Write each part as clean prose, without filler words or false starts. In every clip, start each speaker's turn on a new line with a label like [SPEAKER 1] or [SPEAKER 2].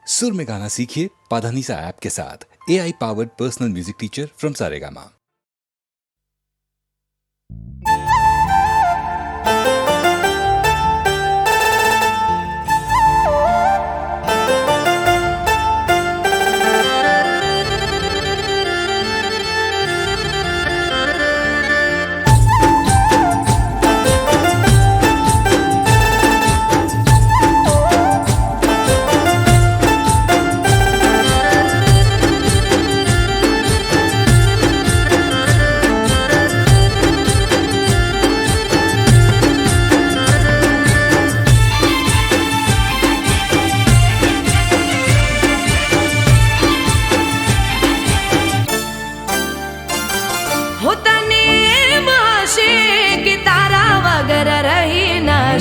[SPEAKER 1] सुर में गाना सीखिए पाधानीसा ऐप के साथ। AI powered personal music teacher from Saregama.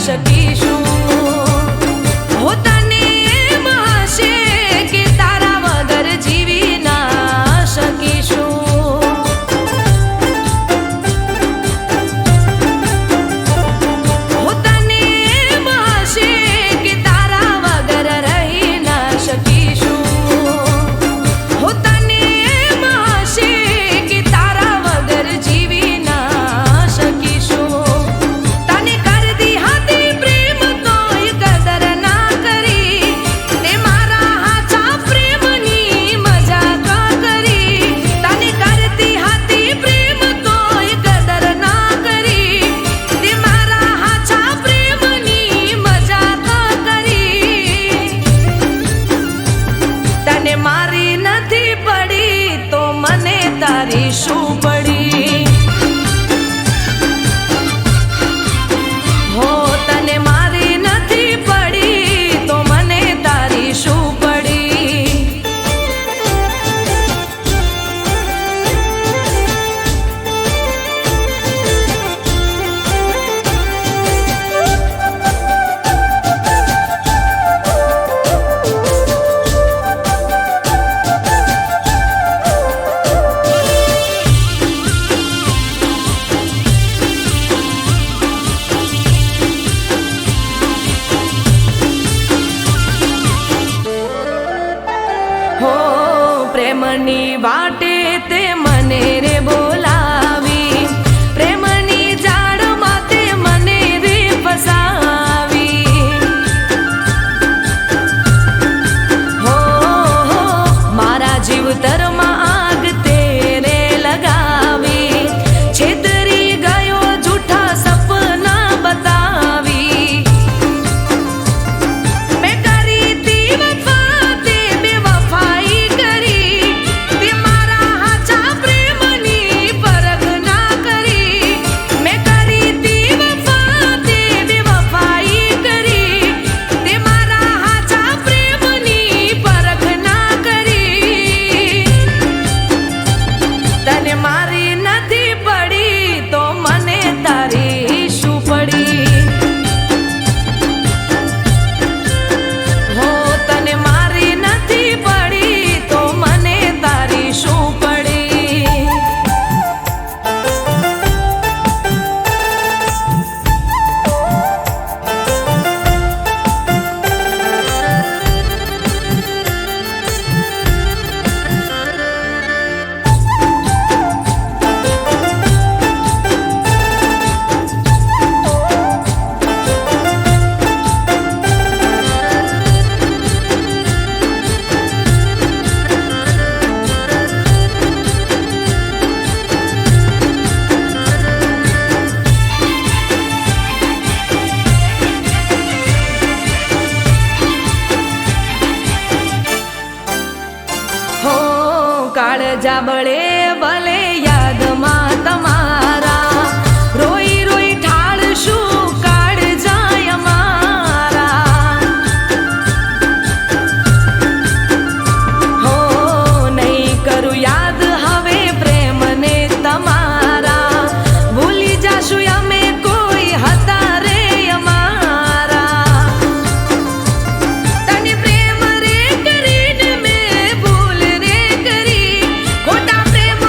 [SPEAKER 2] શકીશું હોતાને એમ હશે કે તારા વગર જીવી ના શકીશું હોતાને એમ હશે કે તારા વગર રહી ના શકીશું હોતાને એમ હશે કે તારા વગર જીવી ના શકીશું તારી શું પડી હો તને મારી નથી પડી તો મને તારી શું પડી પ્રેમની વાટે તે મને રે બોલાવી પ્રેમની જાળમાં તે મને રે ફસાવી હો મારા જીવતરમાં આગ તે રે લગાવી છેતરી ગયો જૂઠા સપના બતાવી મેં કરી તી વફા તે બેવફાઈ કાળજા બળે ભલે યાદમાં તમારા રોઈ રોઈ ઠાળશું કાળ જાય અમારા હો નહીં કરું યાદ હવે પ્રેમને તમારા ભૂલી જાશું અમે કોઈ હતા રે અમારા તને પ્રેમ રે કરીને મેં ભૂલ રે કરી ખોટા પ્રેમ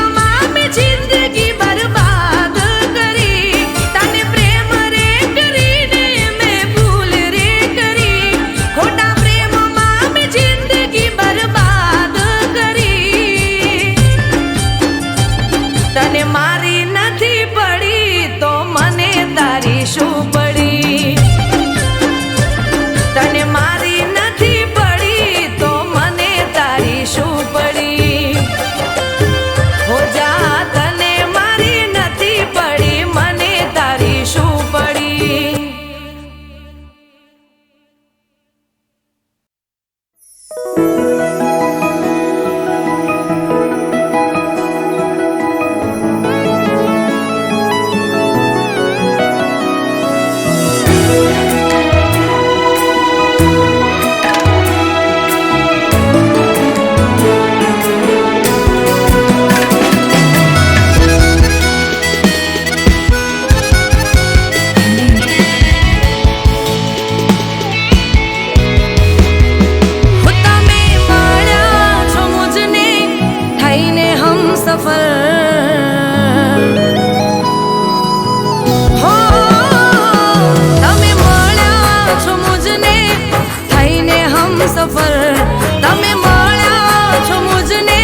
[SPEAKER 2] સફર તમે મળ્યા છો મુજને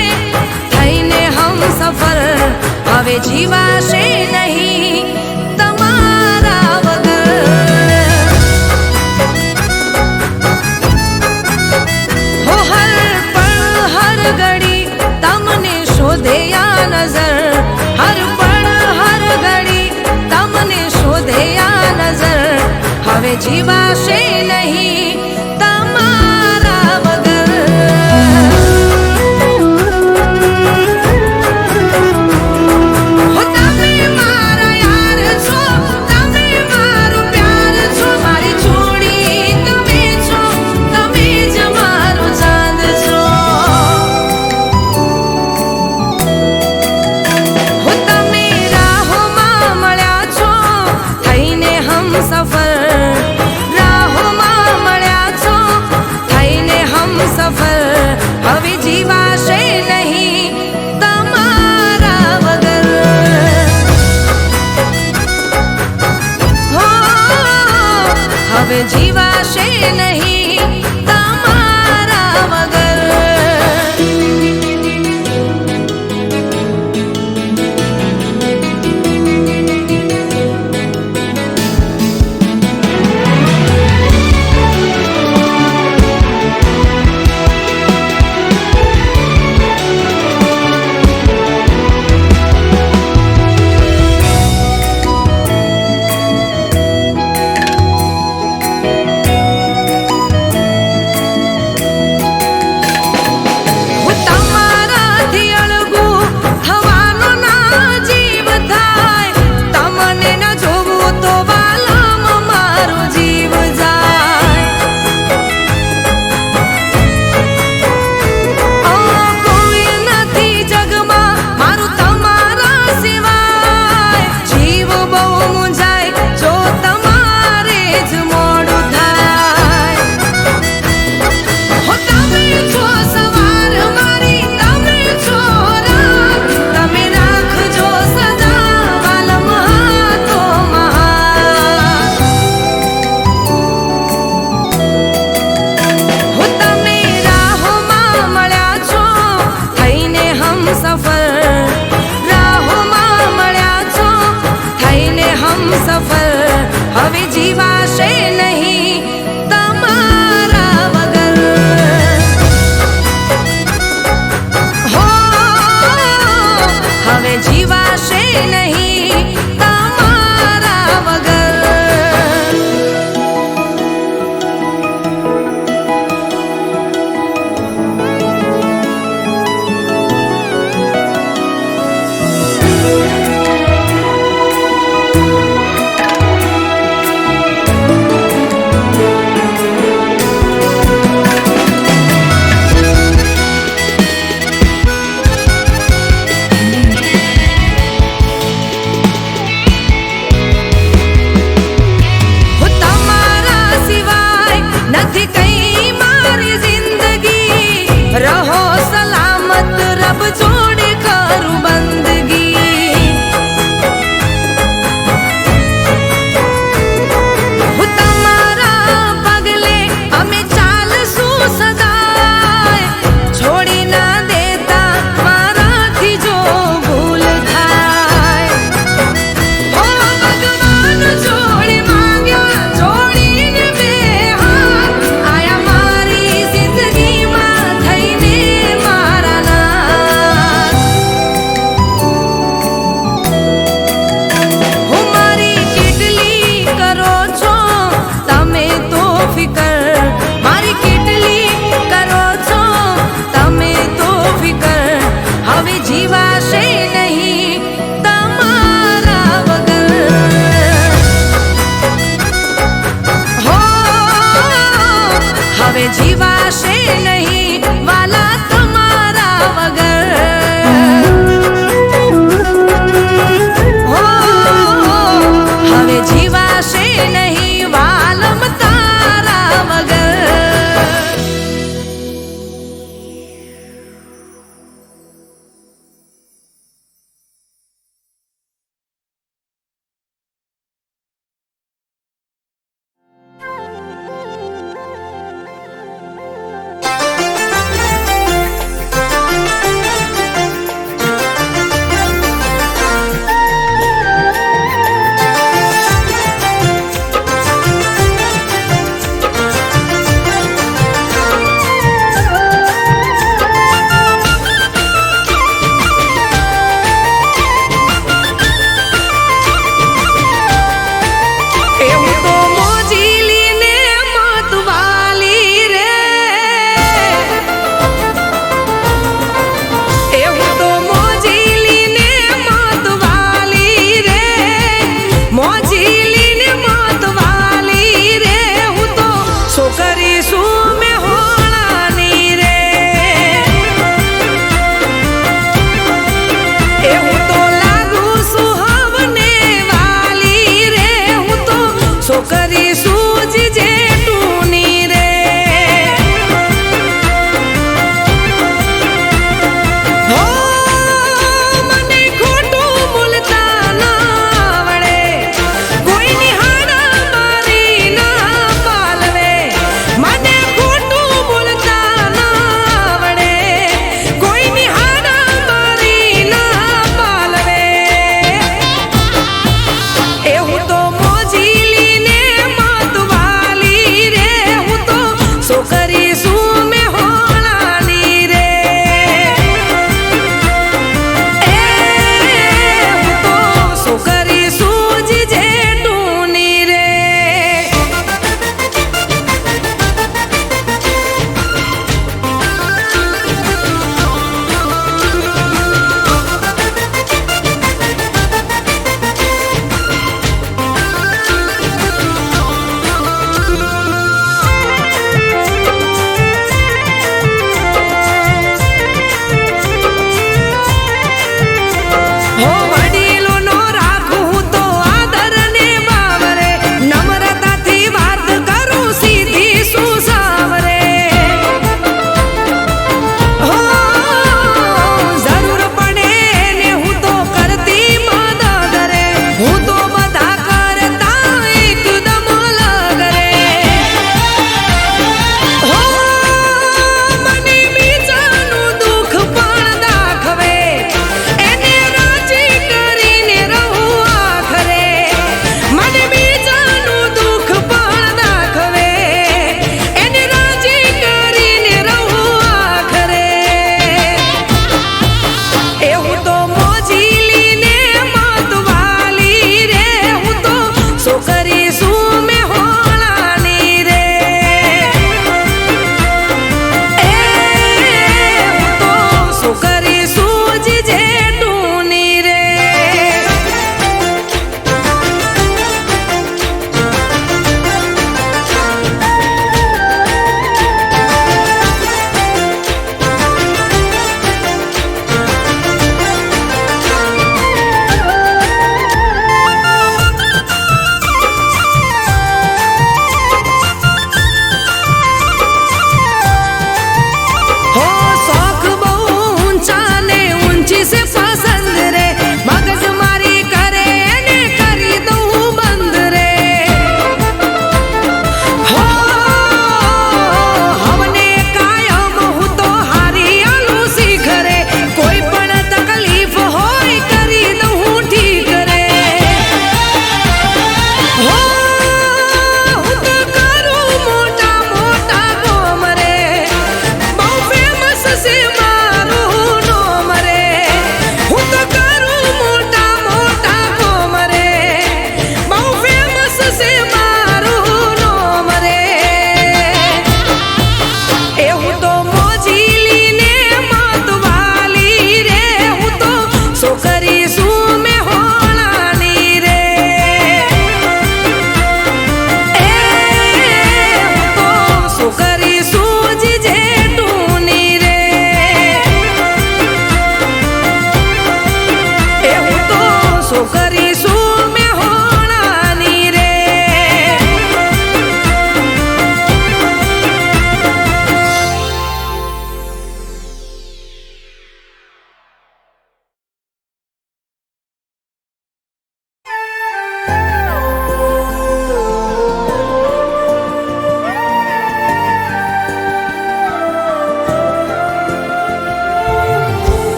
[SPEAKER 2] થઈને હમ સફર હવે જીવાશે નહીં તમારા વગર હો હર પળ હર ઘડી તમને શોધે આ નજર હર પળ હર ઘડી તમને શોધે આ નજર હવે જીવાશે નહીં તમારા વગર હો તમે મારા યાર છો તમે મારો પ્યાર છો મારી જોડી તમે છો તમે જ મારો ચાંદ છો હો તમે રાહોમાં મળ્યા છો થઈને હમ સફર રાહોમાં મળ્યા છો થઈને હમ સફર હવે જીવાશે નહીં તમારા વગર હો હવે જીવાશે નહીં તમારા વગર હું તમારાથી અળગું થવાનો ના જીવ થાય તમને ન જોવું તો વાલમ મારો જીવ જાય કોઈ નથી જગમાં મારું તમારા સિવાય જીવ બહુ મૂંઝાય જો તમારે જ મોડું થાય હો તમે છો સવાર મારી તમે છો રાત તમે રાખજો સદા વાલમ હાથોમાં હો તમે રાહોમાં મળ્યા છો થઈને હમ સફર રાહોમાં મળ્યા છો થઈને હમ સફર હવે જીવાશે નહીં તમારા વગર હો હવે જીવાશે નહીં તમારા વગર હો તમારા સિવાય નથી કઈ મારી જિંદગી રહો સલામત રબ જોડે કરું બંદગી હો તમારા પગલે અમે ચાલશું સદાય છોડી ના દેતા મારાથી જો ભૂલ થાય હો ભગવાન જોડી માંગ્યા જોડીને બે હાથ આયા મારી જિંદગીમાં થઈને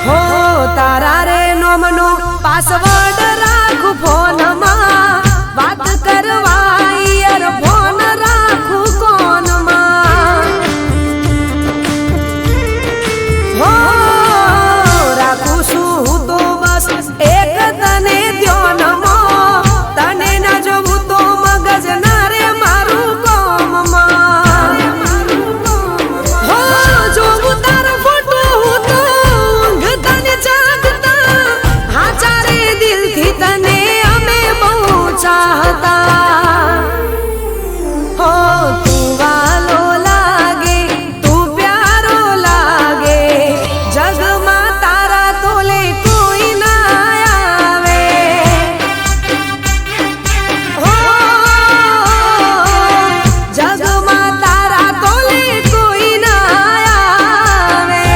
[SPEAKER 2] હો તારા રે નોમનો પાસવર્ડ રાખું ફોનમાં, વાત કરવા યાર ફોન રાખું કોનમાં. હો રાખું છું તો બસ એક તને ધ્યાનમાં, તને ના જોવું તો મગજ ના રે મારું કોમમાં. હો જોવું તારો ફોટો હું તો ઊંઘ તને જાગતા, હા ચારે દિલથી તને અમે બહુ ચાહતા. હો તું વાલો લાગે, તું પ્યારો લાગે, જગમાં તારા તોલે કોઈ ના આવે. હો જગમાં તારા તોલે કોઈ ના આવે.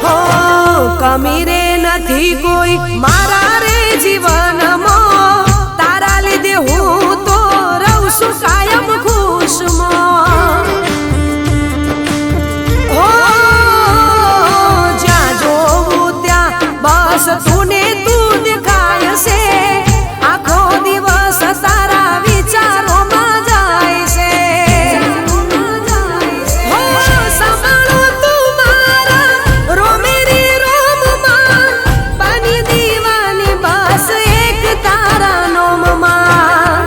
[SPEAKER 2] હો કમી રે નથી કોઈ મારા રે જીવનમાં, તારા લીધે હું તો રહું છું કાયમ ખુશમાં. હો જ્યાં જોવું ત્યાં બસ તું ને તું દેખાય છે, આખો દિવસ તારા વિચારોમાં જાય છે. હો સંભાળો તું મારા રોમેરી રોમમાં, બની દીવાની બસ એક તારા નોમમાં.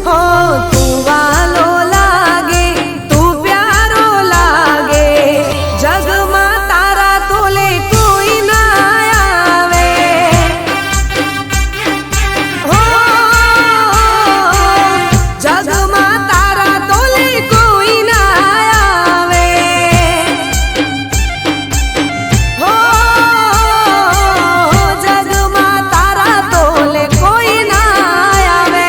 [SPEAKER 2] હો તું વાલો લાગે, તું પ્યારો લાગે, જગમાં તારા તોલે કોઈ ના આવે. હો જગમાં તારા તોલે કોઈ ના આવે. હો જગમાં તારા તોલે કોઈ ના આવે.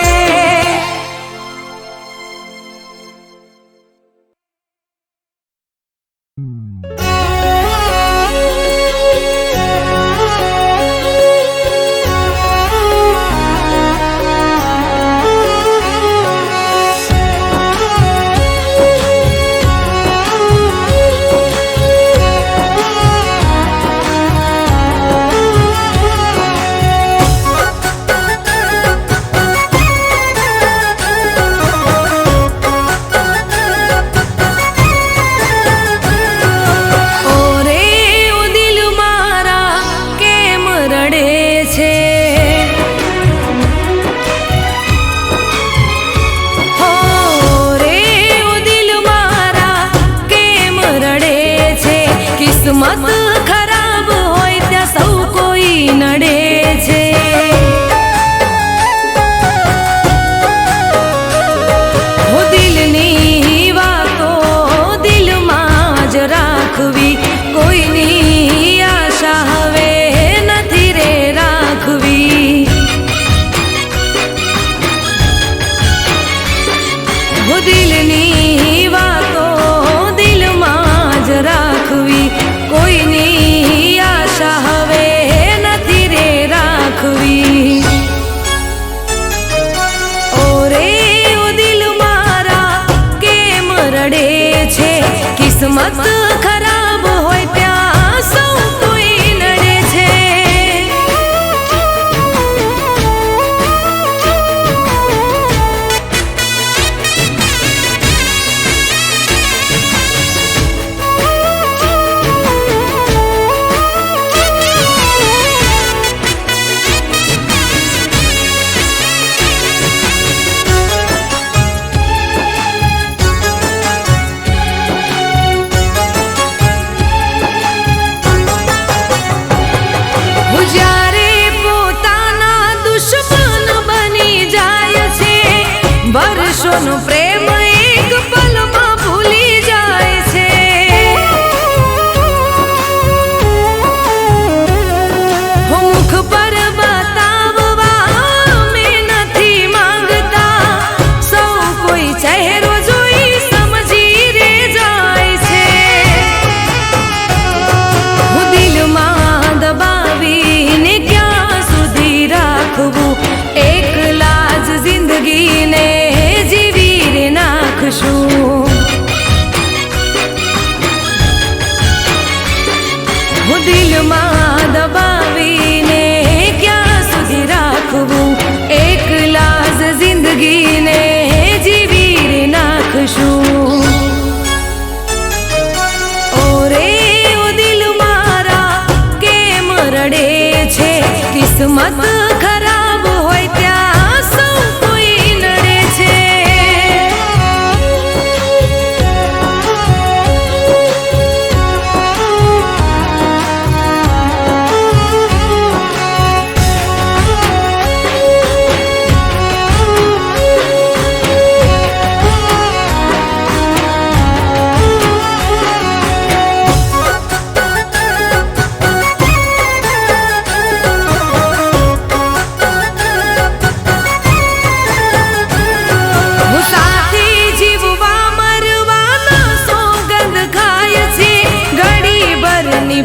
[SPEAKER 2] ઓરે ઓ દિલ મારા કેમ રડે છે, હો રે ઓ દિલ મારા કેમ રડે છે. કિસ્મત ખરાબ હોય ત્યાં સૌ કોઈ નડે છે. હો દિલની વાતો દિલમાં જ રાખવી, કોઈની આશા હવે નથી રે રાખવી. હો દિલની વાતો દિલમાં જ રાખવી, કોઈની ખરાબ હોય ત્યાં સૌ કોઈ નડે છે.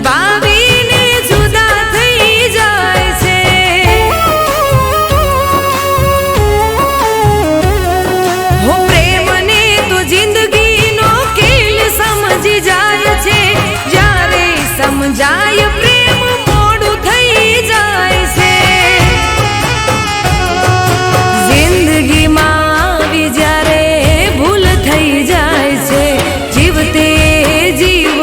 [SPEAKER 2] બાવીને જુદા થઈ જાય છે. હો પ્રેમને તો જિંદગીનો ખેલ સમજી જાય છે. જ્યારે સમજાય પ્રેમ મોડું થઈ જાય છે. જિંદગીમાં આવી જ્યારે ભૂલ થઈ જાય છે. જીવતે જીવ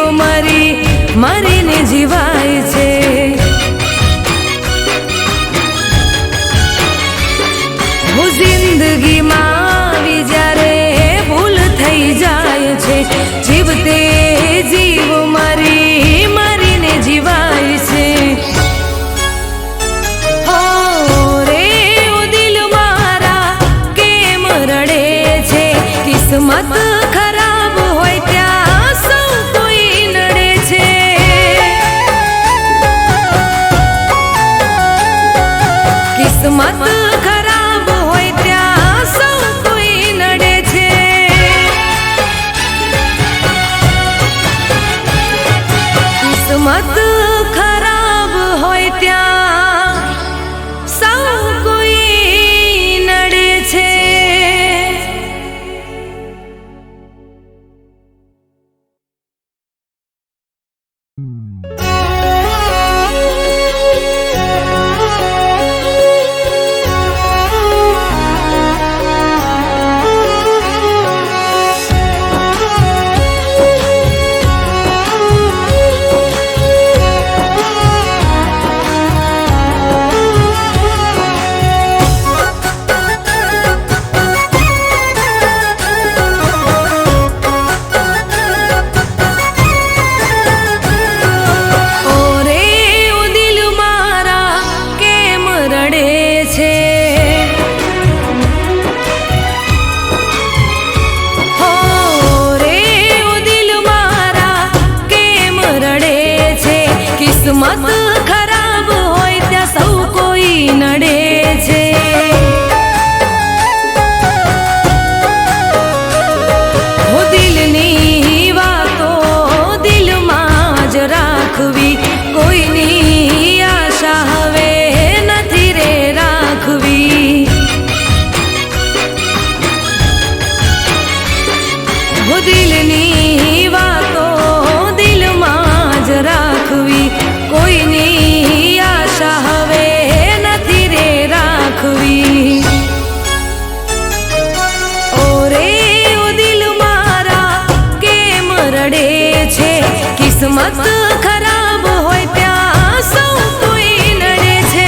[SPEAKER 2] મરીને જીવાય છે. હું જિંદગીમાં આવી જ્યારે ભૂલ થઈ જાય છે. જીવતે જીવ મરીને જીવાય છે. હો રે ઓ દિલ મારા કેમ રડે છે. કિસ્મત ખરાબ હોય ત્યાં સૌ કોઈ નડે છે. કિસ્મત ખરાબ હોય ત્યાં સૌ કોઈ નડે છે. કિસ્મત ખરાબ હોય ત્યાં સૌ કોઈ નડે છે. કિસ્મત ખરાબ હોય ત્યાં સૌ કોઈ નડે છે. હો દિલની વાતો દિલમાં જ રાખવી. કોઈની આશા હવે નથી રે રાખવી. હો દિલની વાતો દિલમાં જ રાખવી. કોઈની આશા હવે નથી રે રાખવી. ઓ રે ઓ દિલ મારા કેમ રડે છે. કિસ્મત ખરાબ હોય ત્યાં સૌ કોઈ નડે છે.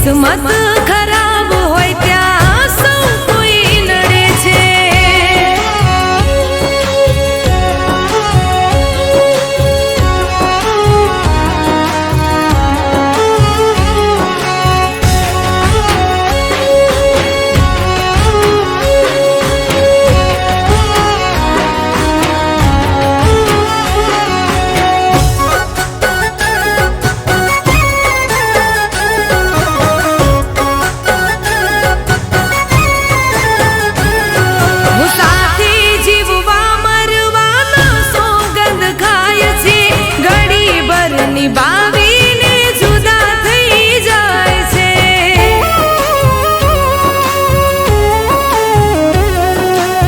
[SPEAKER 2] કિસ્મત ખરાબ હોય ત્યાં સૌ કોઈ નડે છે. બાવીને જુદા થઈ જાય છે.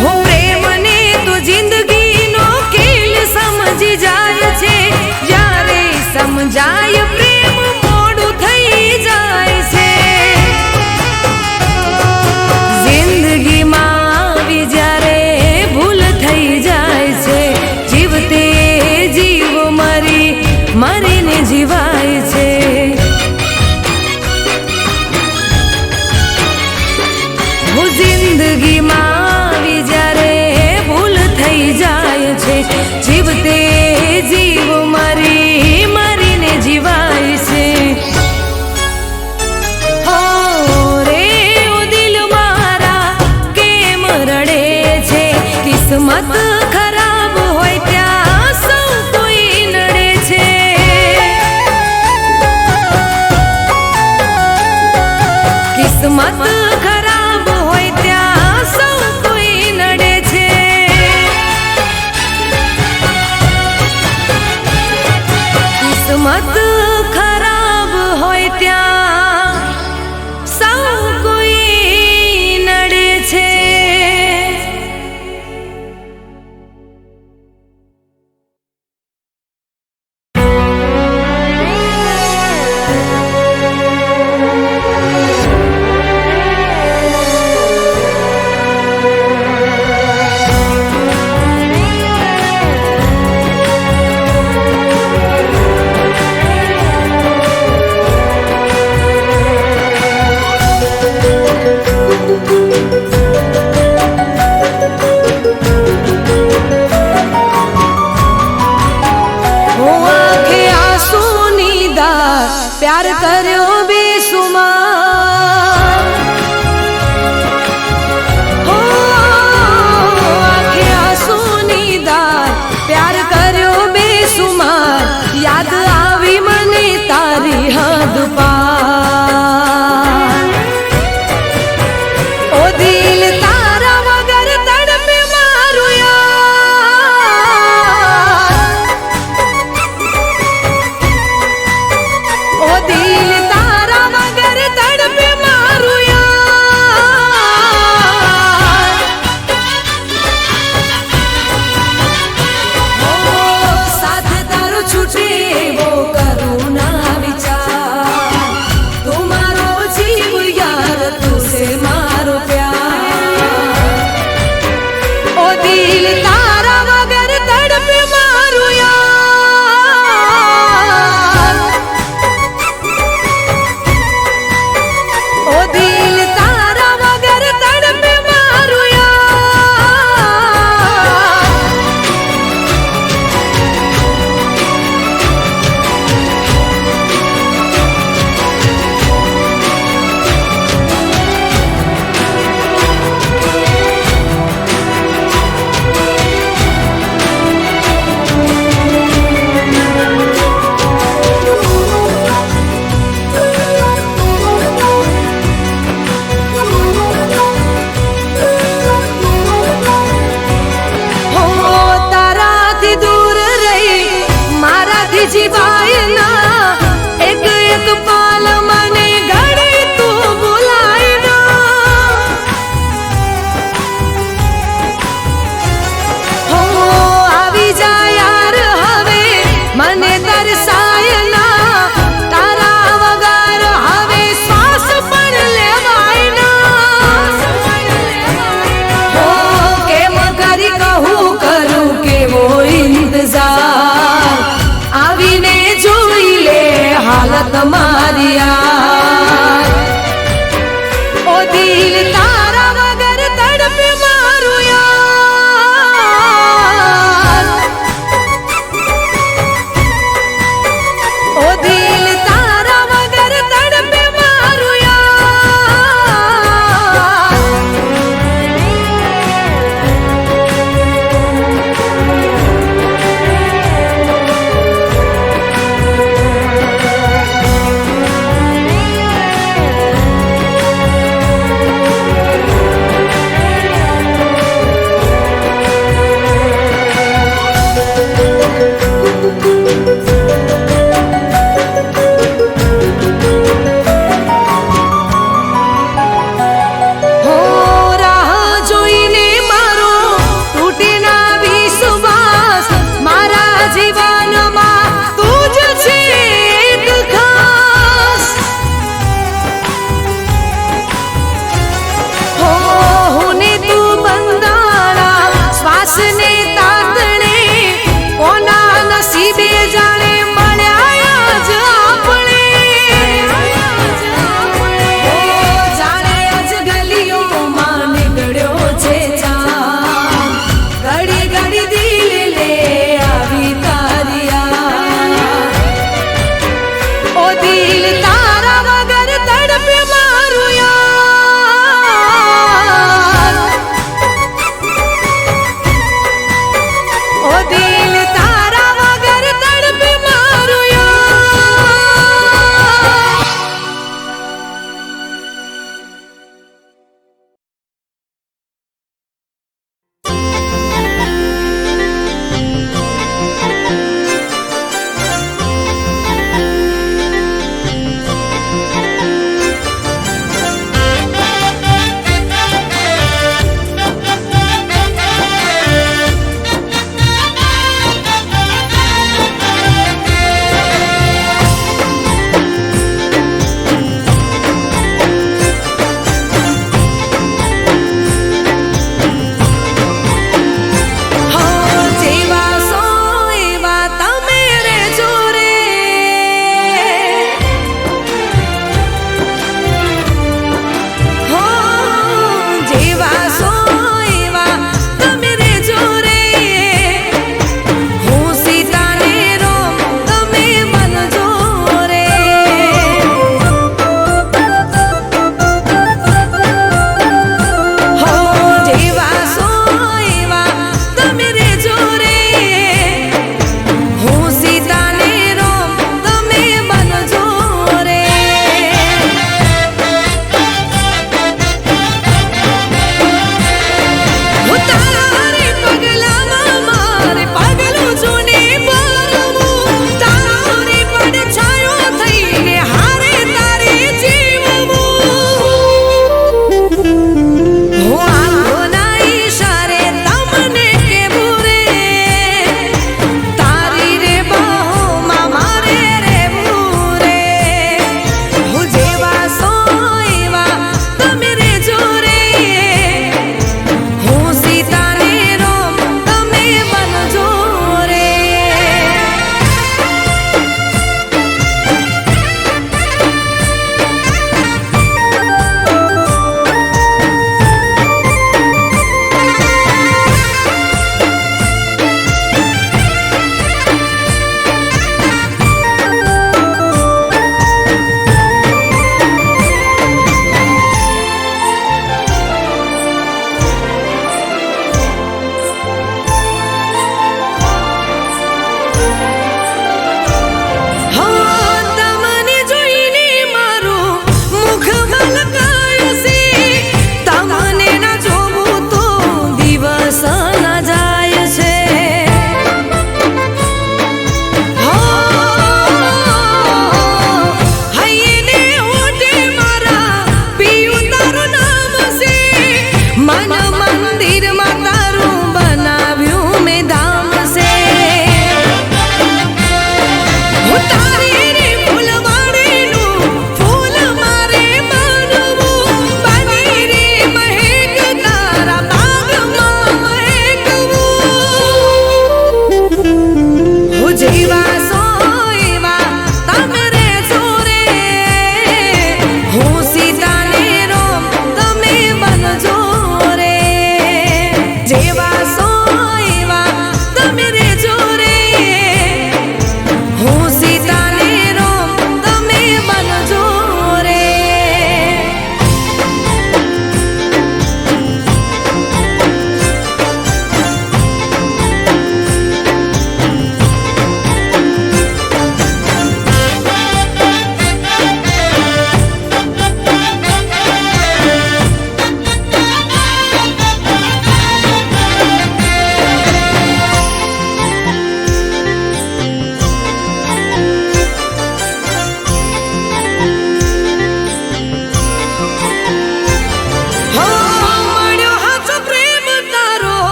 [SPEAKER 2] હો પ્રેમને તો જિંદગીનો ખેલ સમજી જાય છે. જ્યારે સમજાય પ્રેમ મોડું થઈ જાય છે. જિંદગીમાં આવી જ્યારે ભૂલ થઈ જાય છે. જીવતે જીવ મરીને જીવાય છે. હું જિંદગીમાં આવી જ્યારે ભૂલ થઈ જાય છે. જીવતે જીવ મરીને જીવાય છે. હો રે ઓ દિલ મારા કેમ રડે છે. કિસ્મત ખરાબ હોય ત્યાં સૌ કોઈ નડે છે. કિસ્મત ખરાબ હોય ત્યાં સૌ કોઈ નડે છે. કિસ્મત ખરાબ હોય ત્યાં સૌ કોઈ નડે છે.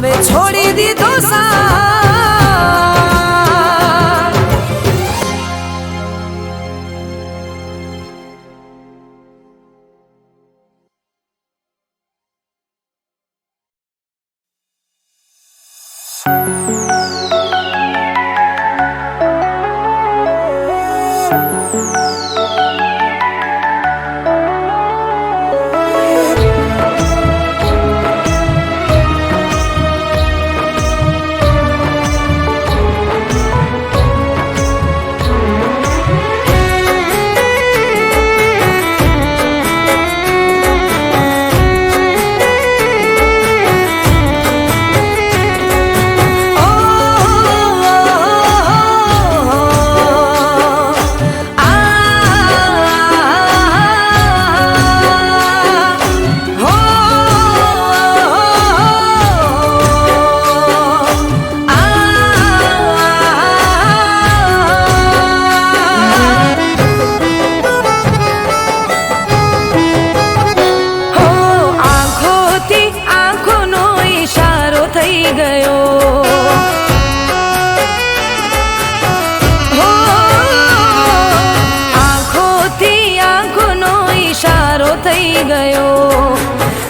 [SPEAKER 2] હવે છોડી દીધો સાથ.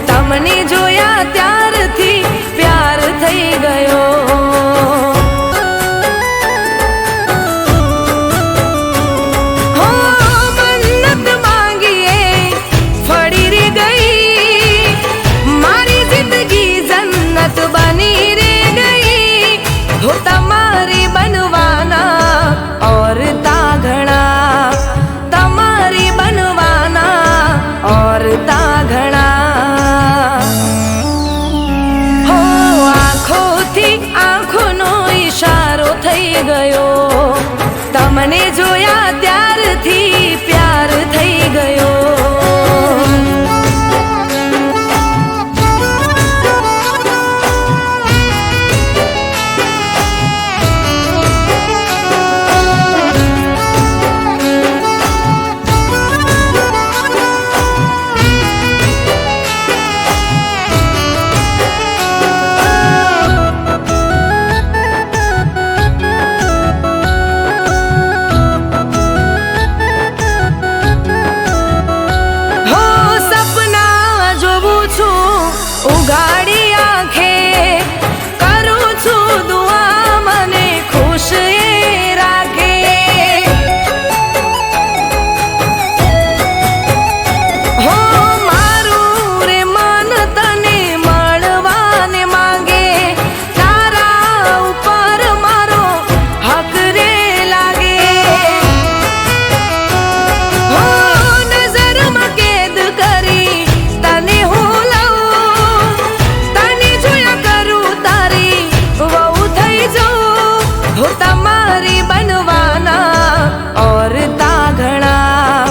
[SPEAKER 2] તમને જોયા ત્યારથી પ્યાર થઈ ગયો. હો મન્નત માંગીએ ફળી રે ગઈ, મારી જિંદગી જન્નત બની રે ગઈ. હો તમારી બનવાના ઓર તાઘણા, તમારી બનવાના ઓર તાઘણા. થઈ ગયો, તમને જોયા ત્યારથી પ્યાર થઈ ગયો. ઉગાડી આંખે કરું છું દુઆ, મને ખુશ એ રાખે. હો મારું રે મન તને મળવાને માંગે, તારા ઉપર મારો હક રે લાગે. હો નજરમાં કેદ કરી તને હું તમારી બનવાના ઓર તાઘણા,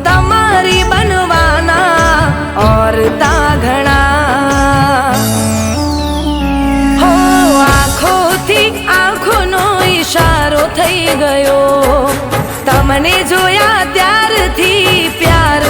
[SPEAKER 2] તમારી બનવાના ઓર તાઘણા. હો આંખોથી આંખોનો ઈશારો થઈ ગયો, તમને જોયા ત્યારથી પ્યાર